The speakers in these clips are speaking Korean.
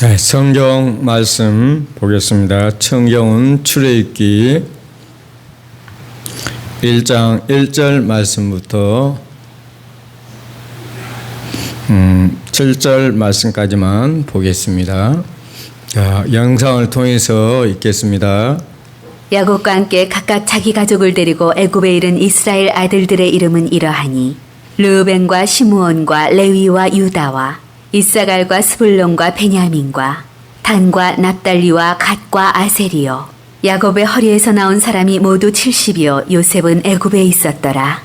네, 성경 말씀 보겠습니다. 성경은 출애굽기 1장 1절 말씀부터 7절 말씀까지만 보겠습니다. 자, 영상을 통해서 읽겠습니다. 야곱과 함께 각각 자기 가족을 데리고 애굽에 이른 이스라엘 아들들의 이름은 이러하니 르우벤과 시므온과 레위와 유다와 이사갈과 스불론과 베냐민과 단과 납달리와 갓과 아셀이요. 야곱의 허리에서 나온 사람이 모두 70이요. 요셉은 애굽에 있었더라.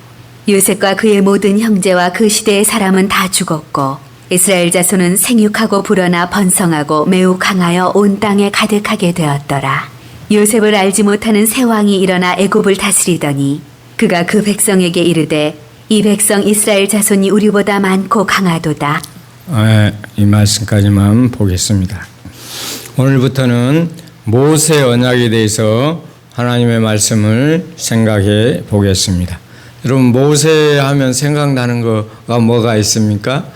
요셉과 그의 모든 형제와 그 시대의 사람은 다 죽었고 이스라엘 자손은 생육하고 불어나 번성하고 매우 강하여 온 땅에 가득하게 되었더라. 요셉을 알지 못하는 새 왕이 일어나 애굽을 다스리더니 그가 그 백성에게 이르되 이 백성 이스라엘 자손이 우리보다 많고 강하도다. 이 말씀까지만 보겠습니다. 오늘부터는 모세 언약에 대해서 하나님의 말씀을 생각해 보겠습니다. 여러분, 모세 하면 생각나는 거가 뭐가 있습니까?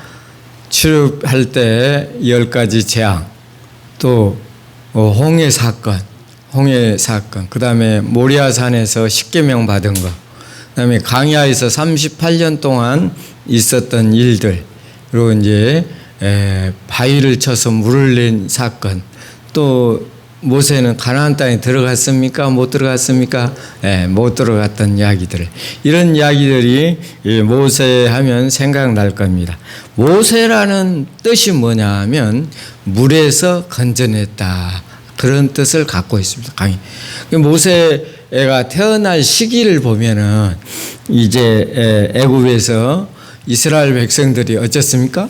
출애굽할 때 10가지 재앙, 또 홍해 사건, 그 다음에 모리아산에서 십계명 받은 거, 그 다음에 광야에서 38년 동안 있었던 일들, 그리고 이제 바위를 쳐서 물을 낸 사건, 또 모세는 가나안 땅에 들어갔습니까? 못 들어갔습니까? 못 들어갔던 이야기들, 이런 이야기들이 모세 하면 생각날 겁니다. 모세라는 뜻이 뭐냐면 물에서 건져냈다, 그런 뜻을 갖고 있습니다. 모세가 태어날 시기를 보면은 이제 애굽에서 이스라엘 백성들이 어쨌습니까?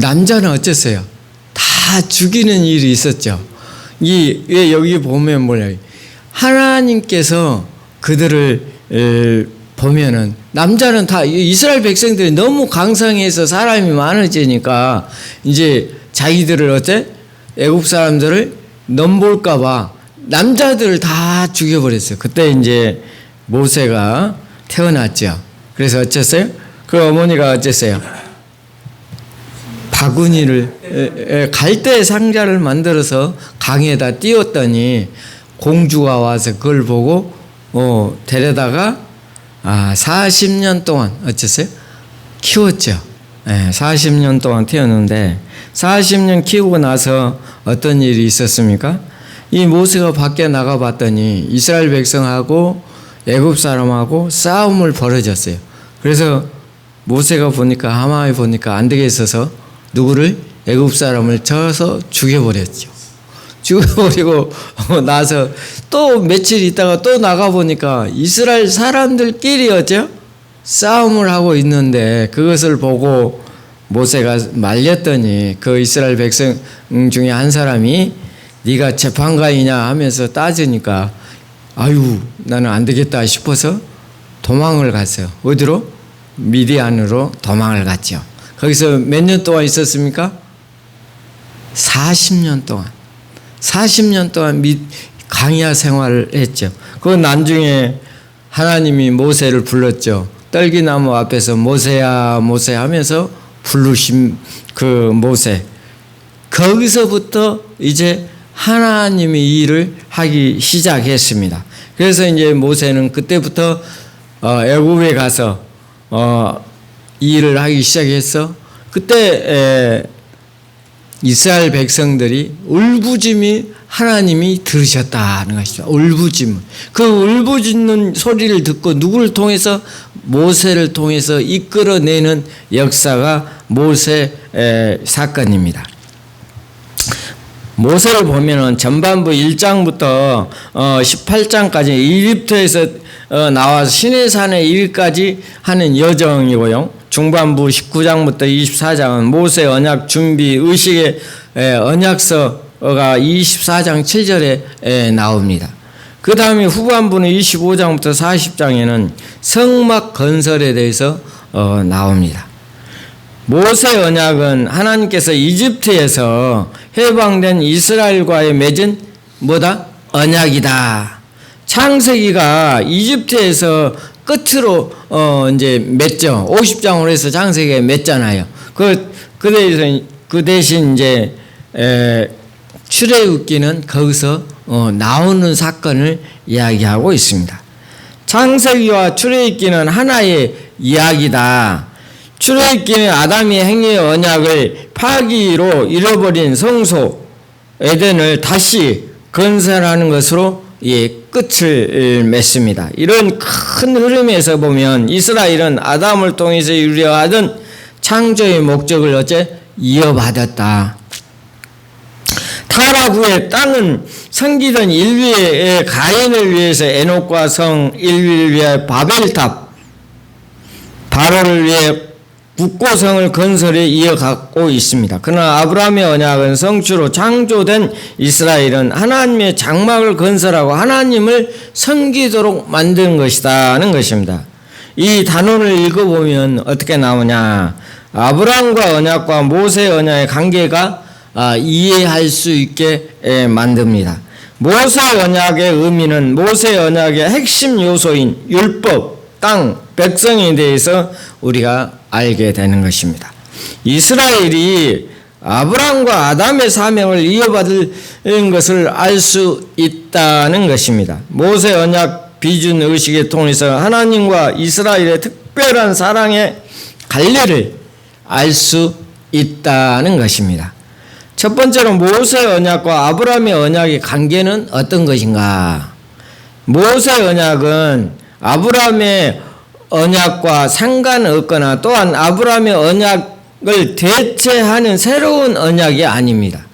남자는 어쨌어요? 다 죽이는 일이 있었죠. 왜 여기 보면 뭐냐? 하나님께서 그들을 보면은 남자는 다 이스라엘 백성들이 너무 강성해서 사람이 많아지니까 이제 자기들을 애굽 사람들을 넘볼까봐 남자들을 다 죽여버렸어요. 그때 이제 모세가 태어났죠. 그래서 어쨌어요? 그 어머니가 어쨌어요? 바구니를, 갈대 상자를 만들어서 강에다 띄웠더니 공주가 와서 그걸 보고 데려다가 40년 동안 어쨌어요? 키웠죠. 40년 동안 키웠는데 40년 키우고 나서 어떤 일이 있었습니까? 이 모세가 밖에 나가봤더니 이스라엘 백성하고 애굽 사람하고 싸움을 벌어졌어요. 그래서 모세가 보니까, 하만이 보니까 안 되겠어서 누구를? 애굽 사람을 쳐서 죽여버렸죠. 죽여버리고 나서 또 며칠 있다가 또 나가보니까 이스라엘 사람들끼리 싸움을 하고 있는데 그것을 보고 모세가 말렸더니 그 이스라엘 백성 중에 한 사람이 네가 재판관이냐 하면서 따지니까 아유, 나는 안 되겠다 싶어서 도망을 갔어요. 어디로? 미디안으로 도망을 갔죠. 거기서 몇 년 동안 있었습니까? 40년 동안. 40년 동안 광야 생활을 했죠. 그 나중에 하나님이 모세를 불렀죠. 떨기나무 앞에서 모세야, 모세 하면서 부르신 그 모세. 거기서부터 이제 하나님이 이 일을 하기 시작했습니다. 그래서 이제 모세는 그때부터 애굽에 가서 이 일을 하기 시작했어. 그때 이스라엘 백성들이 울부짖음이 하나님이 들으셨다는 것이죠. 울부짖음. 그 울부짖는 소리를 듣고 누구를 통해서? 모세를 통해서 이끌어내는 역사가 모세 사건입니다. 모세를 보면은 전반부 1장부터 18장까지 이집트에서 나와서 시내산에 이르기까지 하는 여정이고요. 중반부 19장부터 24장은 모세 언약 준비 의식의 언약서가 24장 7절에 나옵니다. 그 다음에 후반부는 25장부터 40장에는 성막 건설에 대해서 나옵니다. 모세 언약은 하나님께서 이집트에서 해방된 이스라엘과의 맺은 뭐다? 언약이다. 창세기가 이집트에서 끝으로 이제 맺죠. 50장으로 해서 창세기에 맺잖아요. 그래서 그 대신 이제 출애굽기는 거기서 나오는 사건을 이야기하고 있습니다. 창세기와 출애굽기는 하나의 이야기다. 출애굽기는 아담이 행위의 언약을 파기로 잃어버린 성소 에덴을 다시 건설하는 것으로 끝을 맺습니다. 이런 큰 흐름에서 보면 이스라엘은 아담을 통해서 이루려하던 창조의 목적을 어째 이어받았다. 타락 후에 땅은 섬기던 인류의 가인을 위해서 에녹과 성, 인류를 위해 바벨탑, 바로를 위해 국고성을 건설해 이어가고 있습니다. 그러나 아브라함의 언약은 성취로 창조된 이스라엘은 하나님의 장막을 건설하고 하나님을 섬기도록 만든 것이다는 것입니다. 이 단원을 읽어보면 어떻게 나오냐. 아브라함과 언약과 모세 언약의 관계가 이해할 수 있게 만듭니다. 모세 언약의 의미는 모세 언약의 핵심 요소인 율법, 땅, 백성에 대해서 우리가 알게 되는 것입니다. 이스라엘이 아브라함과 아담의 사명을 이어받을 것을 알 수 있다는 것입니다. 모세 언약 비준 의식을 통해서 하나님과 이스라엘의 특별한 사랑의 관계를 알 수 있다는 것입니다. 첫 번째로 모세 언약과 아브라함의 언약의 관계는 어떤 것인가? 모세 언약은 아브라함의 언약과 상관없거나 또한 아브라함의 언약을 대체하는 새로운 언약이 아닙니다.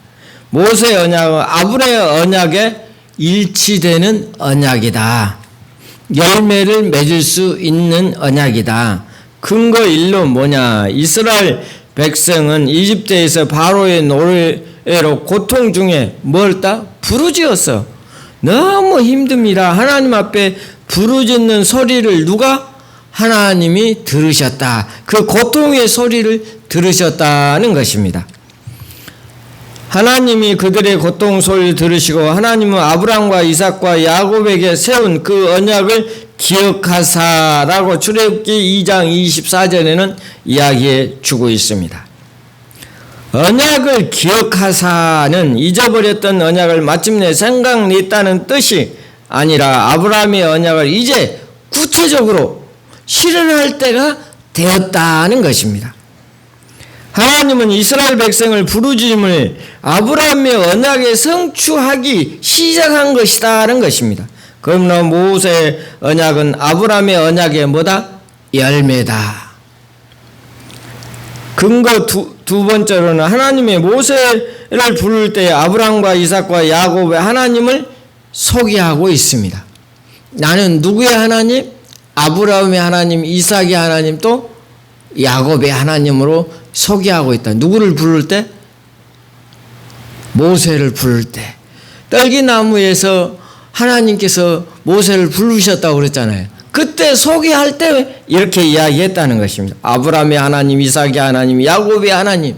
모세 언약은 아브라함의 언약에 일치되는 언약이다. 열매를 맺을 수 있는 언약이다. 근거 1로 뭐냐? 이스라엘 백성은 이집트에서 바로의 노예로 고통 중에 뭘다? 부르짖었어. 너무 힘듭니다. 하나님 앞에 부르짖는 소리를 누가? 하나님이 들으셨다. 그 고통의 소리를 들으셨다는 것입니다. 하나님이 그들의 고통 소리를 들으시고 하나님은 아브라함과 이삭과 야곱에게 세운 그 언약을 기억하사라고 출애굽기 2장 24절에는 이야기해 주고 있습니다. 언약을 기억하사는 잊어버렸던 언약을 마침내 생각냈다는 뜻이 아니라 아브라함의 언약을 이제 구체적으로 실현할 때가 되었다는 것입니다. 하나님은 이스라엘 백성을 부르짖음을 아브라함의 언약에 성취하기 시작한 것이다는 것입니다. 그러므로 모세 언약은 아브라함의 언약의 뭐다? 열매다. 근거 두 번째로는 하나님의 모세를 부를 때 아브라함과 이삭과 야곱의 하나님을 소개하고 있습니다. 나는 누구의 하나님? 아브라함의 하나님, 이삭의 하나님, 또 야곱의 하나님으로 소개하고 있다. 누구를 부를 때? 모세를 부를 때. 떨기나무에서 하나님께서 모세를 부르셨다고 그랬잖아요. 그때 소개할 때 이렇게 이야기했다는 것입니다. 아브라함의 하나님, 이삭의 하나님, 야곱의 하나님.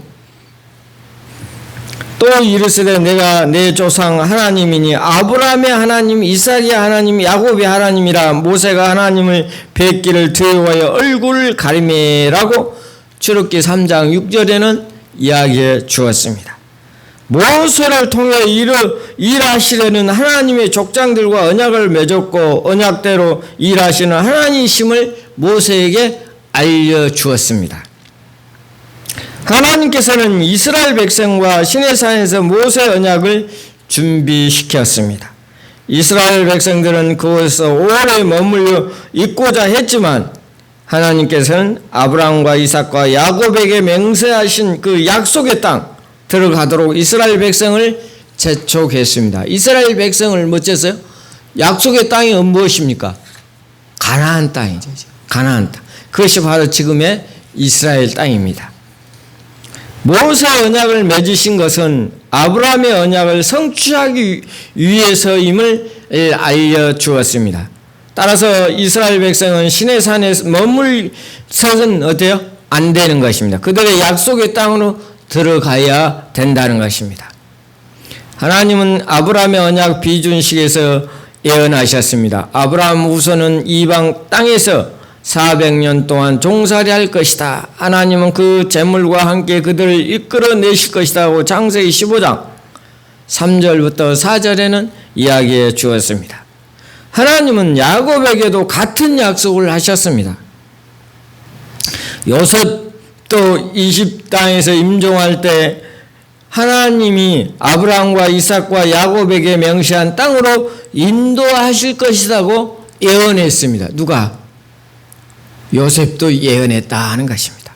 또 이르시되 내가 내 조상 하나님이니 아브라함의 하나님, 이삭의 하나님, 야곱의 하나님이라. 모세가 하나님을 뵙기를 두려워하여 얼굴을 가리매라고 출애굽기 3장 6절에는 이야기해 주었습니다. 모세를 통해 일하시려는 하나님의 족장들과 언약을 맺었고 언약대로 일하시는 하나님이심을 모세에게 알려주었습니다. 하나님께서는 이스라엘 백성과 시내산에서 모세 언약을 준비시켰습니다. 이스라엘 백성들은 그곳에서 오래 머물러 있고자 했지만 하나님께서는 아브라함과 이삭과 야곱에게 맹세하신 그 약속의 땅 들어가도록 이스라엘 백성을 재촉했습니다. 이스라엘 백성을 뭐였어요? 약속의 땅이 무엇입니까? 가나안 땅이죠. 가나안 땅. 그것이 바로 지금의 이스라엘 땅입니다. 모세 언약을 맺으신 것은 아브라함의 언약을 성취하기 위해서임을 알려주었습니다. 따라서 이스라엘 백성은 시내산에 머물서는 어때요? 안 되는 것입니다. 그들의 약속의 땅으로 들어가야 된다는 것입니다. 하나님은 아브라함의 언약 비준식에서 예언하셨습니다. 아브라함 후손은 이방 땅에서 400년 동안 종살이 할 것이다. 하나님은 그 재물과 함께 그들을 이끌어내실 것이다 하고 창세기 15장 3절부터 4절에는 이야기해 주었습니다. 하나님은 야곱에게도 같은 약속을 하셨습니다. 요셉도 이집 땅에서 임종할 때 하나님이 아브라함과 이삭과 야곱에게 명시한 땅으로 인도하실 것이라고 예언했습니다. 누가? 요셉도 예언했다 하는 것입니다.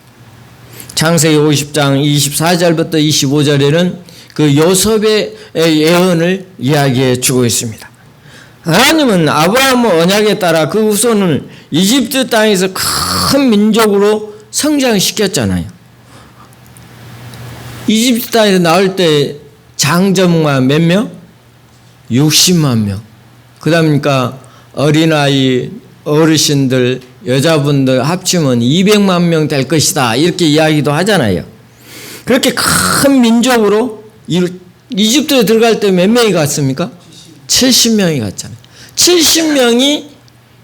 창세기 50장 24절부터 25절에는 그 요셉의 예언을 이야기해 주고 있습니다. 하나님은 아브라함의 언약에 따라 그 후손을 이집트 땅에서 큰 민족으로 성장시켰잖아요. 이집트 땅에서 나올 때 장정마 몇 명? 60만 명. 그다음이니까 어린아이, 어르신들, 여자분들 합치면 200만 명 될 것이다. 이렇게 이야기도 하잖아요. 그렇게 큰 민족으로 이집트에 들어갈 때 몇 명이 갔습니까? 70명이 갔잖아요. 70명이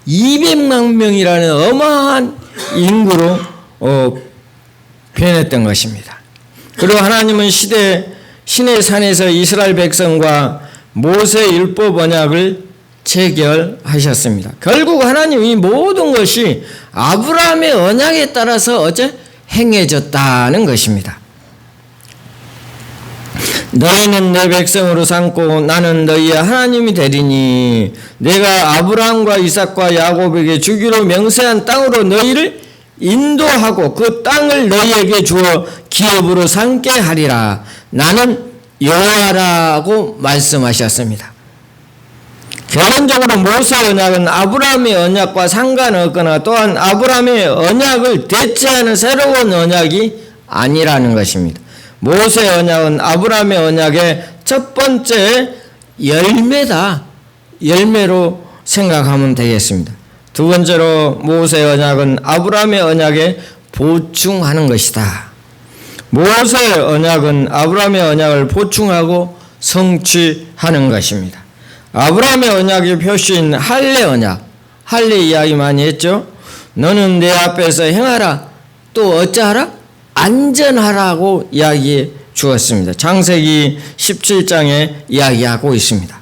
200만 명이라는 어마어마한 인구로 변했던 것입니다. 그리고 하나님은 신의 산에서 이스라엘 백성과 모세 율법 언약을 체결하셨습니다. 결국 하나님이 모든 것이 아브라함의 언약에 따라서 어째 행해졌다는 것입니다. 너희는 내 백성으로 삼고 나는 너희의 하나님이 되리니 내가 아브라함과 이삭과 야곱에게 주기로 명세한 땅으로 너희를 인도하고 그 땅을 너희에게 주어 기업으로 삼게 하리라. 나는 여호와라고 말씀하셨습니다. 결론적으로 모세 언약은 아브라함의 언약과 상관없거나 또한 아브라함의 언약을 대체하는 새로운 언약이 아니라는 것입니다. 모세 언약은 아브라함의 언약의 첫 번째 열매다. 열매로 생각하면 되겠습니다. 두 번째로 모세 언약은 아브라함의 언약에 보충하는 것이다. 모세 언약은 아브라함의 언약을 보충하고 성취하는 것입니다. 아브라함의 언약의 표시인 할례 언약, 할례 이야기 많이 했죠. 너는 내 앞에서 행하라, 또 어찌하라? 안전하라고 이야기해 주었습니다. 창세기 17장에 이야기하고 있습니다.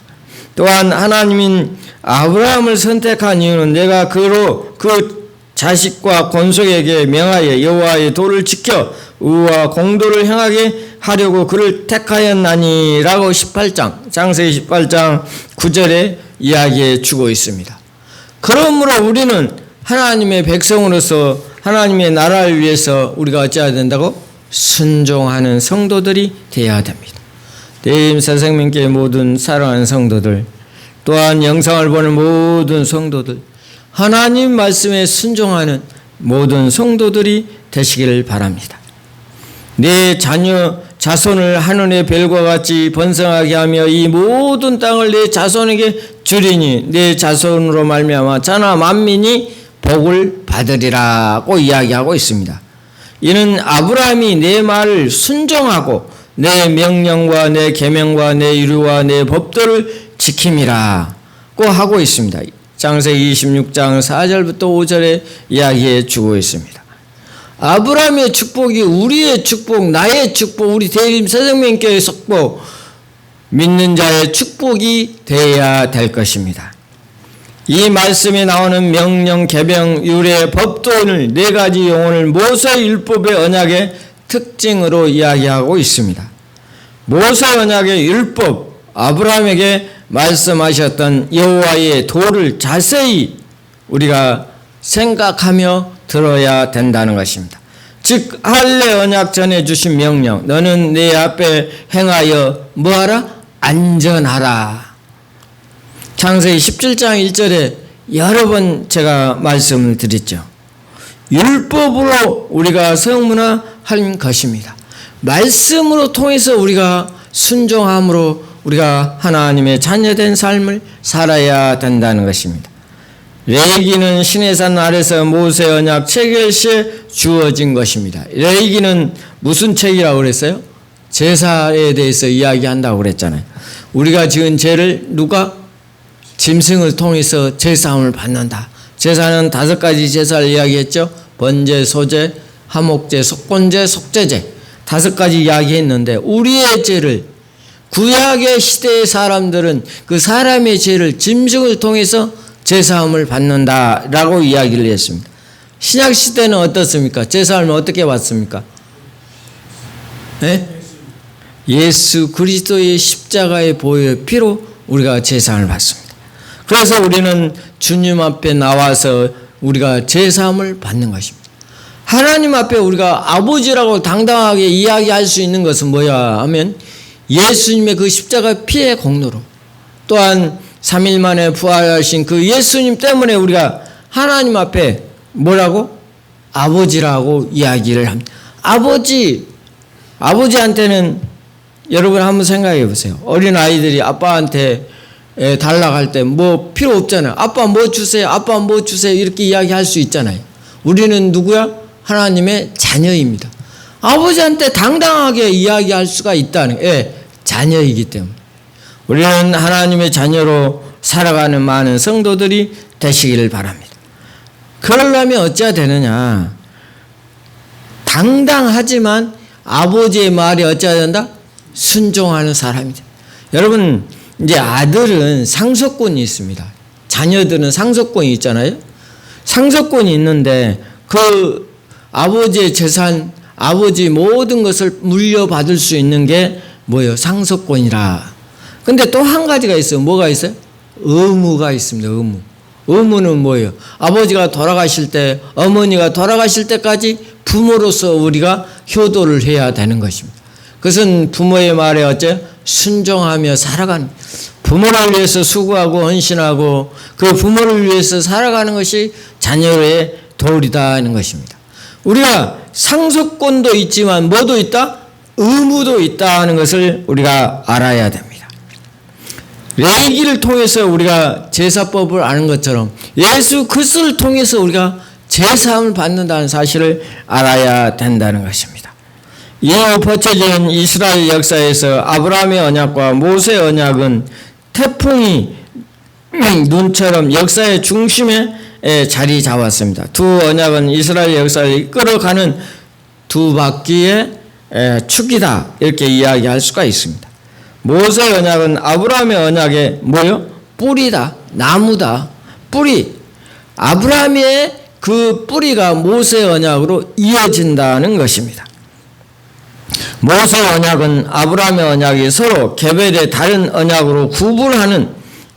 또한 하나님인 아브라함을 선택한 이유는 내가 그 자식과 권속에게 명하여 여호와의 도를 지켜 의와 공도를 행하게 하려고 그를 택하였나니라고 18장 창세기 18장 9절에 이야기해 주고 있습니다. 그러므로 우리는 하나님의 백성으로서 하나님의 나라를 위해서 우리가 어찌해야 된다고? 순종하는 성도들이 되어야 됩니다. 대임 새생명교회 모든 사랑하는 성도들, 또한 영상을 보는 모든 성도들, 하나님 말씀에 순종하는 모든 성도들이 되시기를 바랍니다. 내 자손을 하늘의 별과 같이 번성하게 하며 이 모든 땅을 내 자손에게 주리니 내 자손으로 말미암아 천하 만민이 복을 받으리라고 이야기하고 있습니다. 이는 아브라함이 내 말을 순종하고 내 명령과 내 계명과 내 율과 내 법도를 지킴이라고 하고 있습니다. 창세기 26장 4절부터 5절에 이야기해 주고 있습니다. 아브라함의 축복이 우리의 축복, 나의 축복, 우리 대림 새생명교회의 축복, 믿는 자의 축복이 되어야 될 것입니다. 이 말씀에 나오는 명령, 계명, 율의 법도를 네 가지 용어를 모세 율법의 언약의 특징으로 이야기하고 있습니다. 모세 언약의 율법, 아브라함에게 말씀하셨던 여호와의 도를 자세히 우리가 생각하며 들어야 된다는 것입니다. 즉 할례 언약 전에 주신 명령, 너는 내 앞에 행하여 뭐하라? 안전하라. 창세기 17장 1절에 여러 번 제가 말씀을 드렸죠. 율법으로 우리가 성문화한 것입니다. 말씀으로 통해서 우리가 순종함으로 우리가 하나님의 자녀된 삶을 살아야 된다는 것입니다. 레위기는 시내산 아래서 모세 언약 체결 시에 주어진 것입니다. 레위기는 무슨 책이라고 그랬어요? 제사에 대해서 이야기한다고 그랬잖아요. 우리가 지은 죄를 누가 짐승을 통해서 제사함을 받는다. 제사는 5가지 제사를 이야기했죠. 번제, 소제, 화목제, 속건제, 속죄제 5가지 이야기했는데 우리의 죄를 구약의 시대의 사람들은 그 사람의 죄를 짐승을 통해서 제사함을 받는다라고 이야기를 했습니다. 신약 시대는 어떻습니까? 제사함을 어떻게 받습니까? 네? 예수 그리스도의 십자가의 보혈 피로 우리가 제사함을 받습니다. 그래서 우리는 주님 앞에 나와서 우리가 제사함을 받는 것입니다. 하나님 앞에 우리가 아버지라고 당당하게 이야기할 수 있는 것은 뭐야 하면 예수님의 그 십자가 피의 공로로 또한 3일 만에 부활하신 그 예수님 때문에 우리가 하나님 앞에 뭐라고? 아버지라고 이야기를 합니다. 아버지한테는 여러분 한번 생각해 보세요. 어린 아이들이 아빠한테 달라고 할 때 뭐 필요 없잖아요. 아빠 뭐 주세요. 아빠 뭐 주세요. 이렇게 이야기할 수 있잖아요. 우리는 누구야? 하나님의 자녀입니다. 아버지한테 당당하게 이야기할 수가 있다는 자녀이기 때문에 우리는 하나님의 자녀로 살아가는 많은 성도들이 되시기를 바랍니다. 그러려면 어찌해야 되느냐? 당당하지만 아버지의 말이 어찌해야 된다? 순종하는 사람이다. 여러분 이제 아들은 상속권이 있습니다. 자녀들은 상속권이 있잖아요. 상속권이 있는데 그 아버지의 재산, 아버지 모든 것을 물려받을 수 있는 게 뭐예요? 상속권이라. 근데 또 한 가지가 있어요. 뭐가 있어요? 의무가 있습니다. 의무는 뭐예요? 아버지가 돌아가실 때, 어머니가 돌아가실 때까지 부모로서 우리가 효도를 해야 되는 것입니다. 그것은 부모의 말에 어째 순종하며 살아가는, 부모를 위해서 수고하고 헌신하고 그 부모를 위해서 살아가는 것이 자녀의 도리다 하는 것입니다. 우리가 상속권도 있지만 뭐도 있다? 의무도 있다 하는 것을 우리가 알아야 됩니다. 레위기를 통해서 우리가 제사법을 아는 것처럼 예수 그리스도를 통해서 우리가 제사함을 받는다는 사실을 알아야 된다는 것입니다. 이후 버쳐진 이스라엘 역사에서 아브라함의 언약과 모세의 언약은 태풍이 눈처럼 역사의 중심에 자리 잡았습니다. 두 언약은 이스라엘 역사를 이끌어가는 두 바퀴의 축이다 이렇게 이야기할 수가 있습니다. 모세의 언약은 아브라함의 언약의 뭐요? 뿌리다, 나무다, 뿌리. 아브라함의 그 뿌리가 모세의 언약으로 이어진다는 것입니다. 모세의 언약은 아브라함의 언약이 서로 개별의 다른 언약으로 구분하는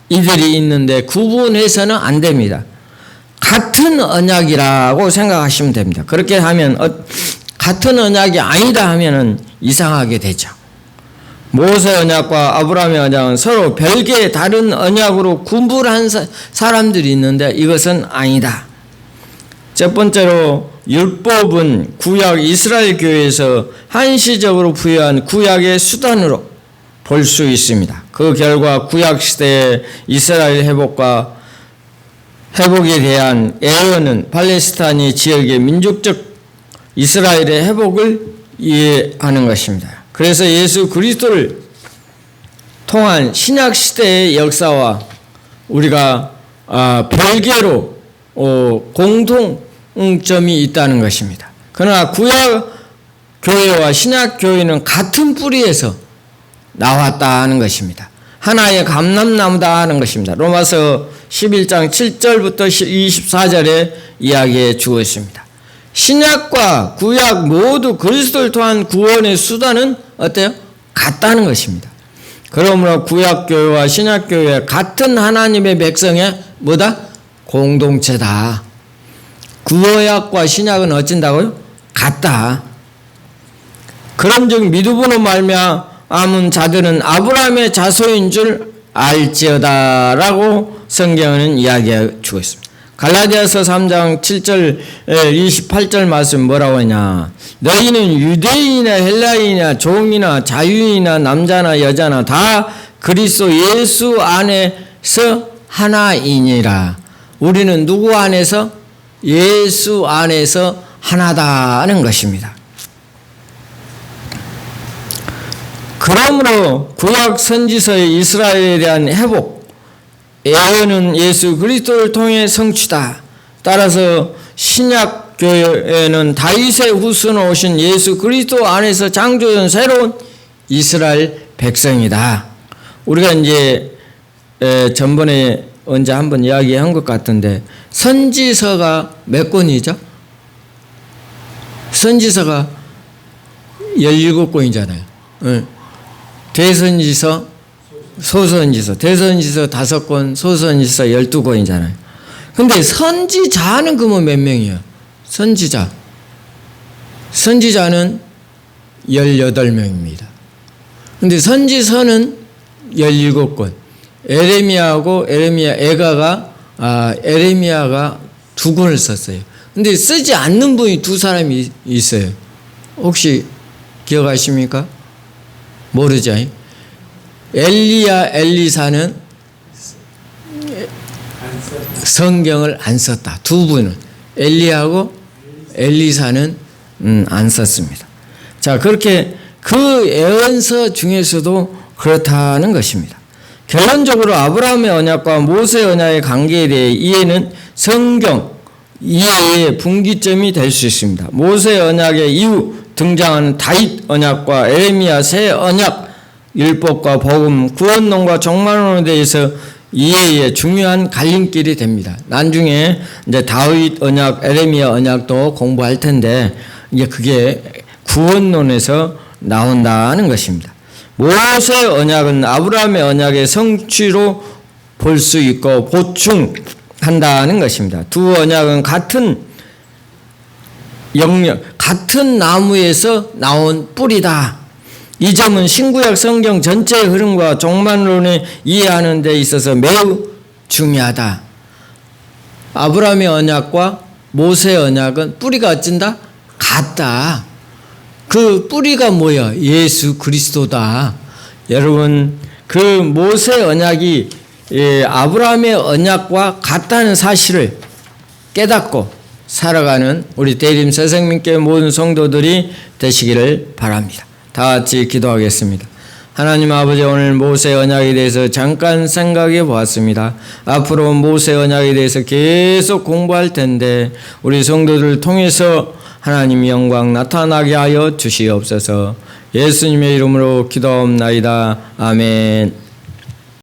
이들이 있는데 구분해서는 안 됩니다. 같은 언약이라고 생각하시면 됩니다. 그렇게 하면 같은 언약이 아니다 하면은 이상하게 되죠. 모세 언약과 아브라함의 언약은 서로 별개의 다른 언약으로 구분한 사람들이 있는데 이것은 아니다. 첫 번째로 율법은 구약 이스라엘 교회에서 한시적으로 부여한 구약의 수단으로 볼 수 있습니다. 그 결과 구약 시대의 이스라엘 회복에 대한 예언은 팔레스타인 지역의 민족적 이스라엘의 회복을 이해하는 것입니다. 그래서 예수 그리스도를 통한 신약 시대의 역사와 우리가 별개로 공통점이 있다는 것입니다. 그러나 구약 교회와 신약 교회는 같은 뿌리에서 나왔다는 것입니다. 하나의 감람나무다 하는 것입니다. 로마서 11장 7절부터 24절에 이야기해 주고 있습니다. 신약과 구약 모두 그리스도를 통한 구원의 수단은 어때요? 같다는 것입니다. 그러므로 구약교회와 신약교회 같은 하나님의 백성의 뭐다? 공동체다. 구약과 신약은 어쩐다고요? 같다. 그런즉 믿음으로 말미암은 자들은 아브라함의 자손인 줄 알지어다라고 성경은 이야기해 주고 있습니다. 갈라디아서 3장 7절 28절 말씀 뭐라고 하냐? 너희는 유대인이나 헬라인이나 종이나 자유인이나 남자나 여자나 다 그리스도 예수 안에서 하나이니라. 우리는 누구 안에서? 예수 안에서 하나다는 것입니다. 그러므로 구약 선지서의 이스라엘에 대한 회복 예언은 예수 그리스도를 통해 성취다. 따라서 신약 교회는 다윗의 후손으로 오신 예수 그리스도 안에서 창조된 새로운 이스라엘 백성이다. 우리가 이제 전번에 언제 한번 이야기한 것 같은데 선지서가 몇 권이죠? 선지서가 17권이잖아요. 대선지서, 소선지서, 대선지서 5권, 소선지서 12권이잖아요. 근데 선지자는 그러면 몇 명이에요? 선지자는 18명입니다. 근데 선지서는 17권. 에레미야가 2권을 썼어요. 근데 쓰지 않는 분이 2사람이 있어요. 혹시 기억하십니까? 모르죠? 엘리사는 성경을 안 썼다. 2분은. 엘리하고 엘리사는 안 썼습니다. 자, 그렇게 그 예언서 중에서도 그렇다는 것입니다. 결론적으로 아브라함의 언약과 모세의 언약의 관계에 대해 이해는 성경 이해의 분기점이 될 수 있습니다. 모세의 언약의 이후 등장하는 다윗 언약과 에레미야 새 언약, 율법과 복음, 구원론과 종말론에 대해서 이해의 중요한 갈림길이 됩니다. 나중에 이제 다윗 언약, 에레미야 언약도 공부할 텐데 이제 그게 구원론에서 나온다는 것입니다. 모세의 언약은 아브라함의 언약의 성취로 볼 수 있고 보충한다는 것입니다. 두 언약은 같은 영역, 같은 나무에서 나온 뿌리다. 이 점은 신구약 성경 전체의 흐름과 종말론을 이해하는 데 있어서 매우 중요하다. 아브라함의 언약과 모세의 언약은 뿌리가 어쩐다? 같다. 그 뿌리가 뭐야? 예수 그리스도다. 여러분, 그 모세의 언약이 아브라함의 언약과 같다는 사실을 깨닫고 살아가는 우리 대림 새생명교회 모든 성도들이 되시기를 바랍니다. 다 같이 기도하겠습니다. 하나님 아버지, 오늘 모세 언약에 대해서 잠깐 생각해 보았습니다. 앞으로 모세 언약에 대해서 계속 공부할 텐데 우리 성도들을 통해서 하나님 영광 나타나게 하여 주시옵소서. 예수님의 이름으로 기도하옵나이다. 아멘.